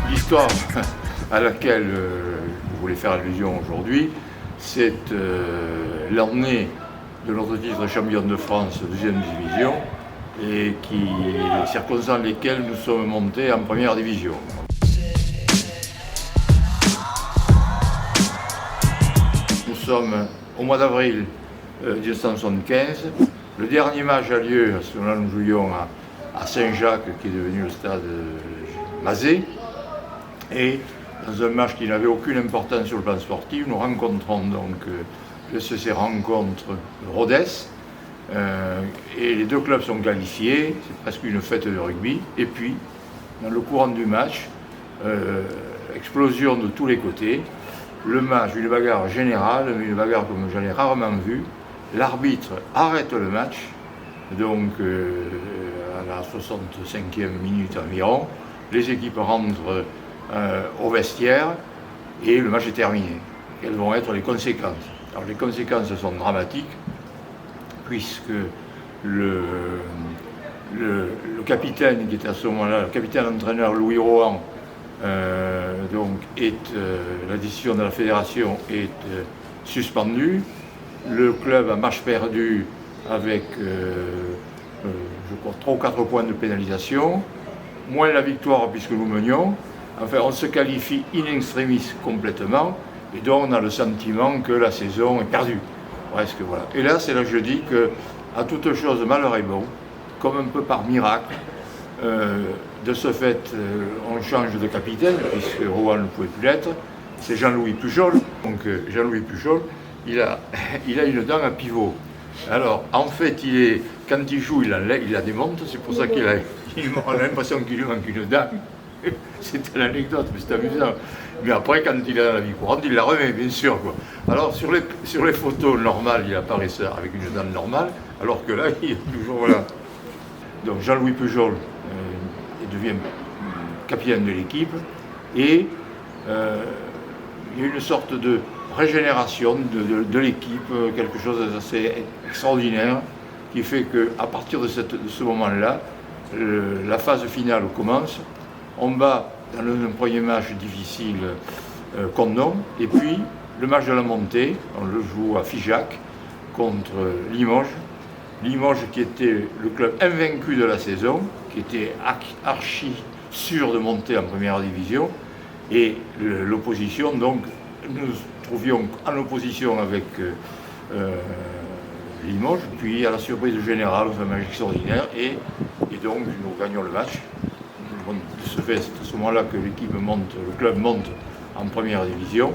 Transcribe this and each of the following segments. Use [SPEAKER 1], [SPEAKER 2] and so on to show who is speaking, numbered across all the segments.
[SPEAKER 1] L'histoire à laquelle je voulais faire allusion aujourd'hui, c'est l'année de notre titre de champion de France deuxième division et les circonstances dans lesquelles nous sommes montés en première division. Nous sommes au mois d'avril 1975. Le dernier match a lieu, à ce moment-là nous jouions à Saint-Jacques, qui est devenu le stade Mazet. Et dans un match qui n'avait aucune importance sur le plan sportif, nous rencontrons donc le SC rencontre Rodez. Et les deux clubs sont qualifiés, c'est presque une fête de rugby. Et puis, dans le courant du match, explosion de tous les côtés. Le match, une bagarre générale, une bagarre comme j'en ai rarement vu. L'arbitre arrête le match, donc à la 65e minute environ. Les équipes rentrent au vestiaire et le match est terminé. Quelles vont être les conséquences? Alors les conséquences sont dramatiques puisque le capitaine qui était à ce moment-là, le capitaine entraîneur Louis Rohan, la décision de la fédération est suspendue. Le club a match perdu avec je crois 3 ou 4 points de pénalisation, moins la victoire puisque nous menions. Enfin, on se qualifie in extremis complètement, et donc on a le sentiment que la saison est perdue. Presque, voilà. Et là, c'est là que je dis que, à toute chose, malheur est bon, comme un peu par miracle. De ce fait, on change de capitaine, puisque Rohan ne pouvait plus l'être. C'est Jean-Louis Pujol. Donc, Jean-Louis Pujol, il a une dent à pivot. Alors, en fait, quand il joue, il la démonte, c'est pour ça qu'il a l'impression qu'il lui manque une dent. C'est une anecdote, mais c'est amusant. Mais après, quand il est dans la vie courante, il la remet, bien sûr, quoi. Alors, sur les photos normales, il apparaissait avec une dent normale, alors que là, il est toujours là. Donc, Jean-Louis Pujol devient capitaine de l'équipe, et il y a une sorte de régénération de l'équipe, quelque chose d'assez extraordinaire, qui fait qu'à partir de ce moment-là, la phase finale commence. On bat dans un premier match difficile Condom, et puis le match de la montée, on le joue à Figeac contre Limoges. Limoges qui était le club invaincu de la saison, qui était archi sûr de monter en première division, et l'opposition, donc nous trouvions en opposition avec Limoges, puis à la surprise générale, on fait un match extraordinaire, et donc nous gagnons le match. De ce fait, c'est à ce moment-là que l'équipe monte, le club monte en première division.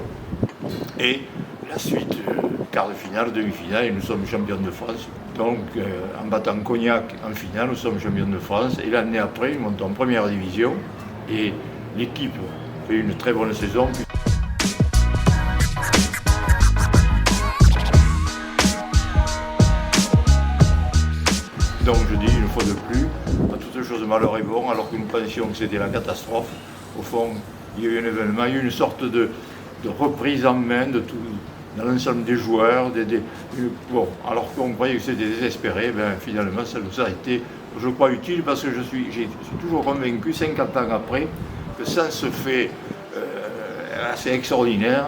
[SPEAKER 1] Et la suite, quart de finale, demi-finale, et nous sommes champions de France. Donc, en battant Cognac en finale, nous sommes champions de France. Et l'année après, ils montent en première division. Et l'équipe fait une très bonne saison. Donc, je dis une fois de plus, à toute chose malheur est bon, alors que nous pensions que c'était la catastrophe. Au fond, il y a eu un événement, il y a eu une sorte de reprise en main de tout, dans l'ensemble des joueurs. Bon, alors qu'on croyait que c'était désespéré, finalement, ça nous a été, je crois, utile, parce que je suis toujours convaincu, 50 ans après, que ça se fait assez extraordinaire.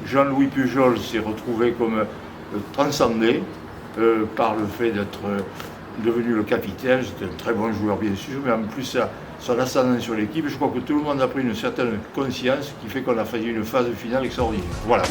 [SPEAKER 1] Jean-Louis Pujol s'est retrouvé comme transcendé par le fait d'être devenu le capitaine. C'était un très bon joueur, bien sûr, mais en plus, son ascendant sur l'équipe, je crois que tout le monde a pris une certaine conscience qui fait qu'on a fait une phase finale extraordinaire. Voilà.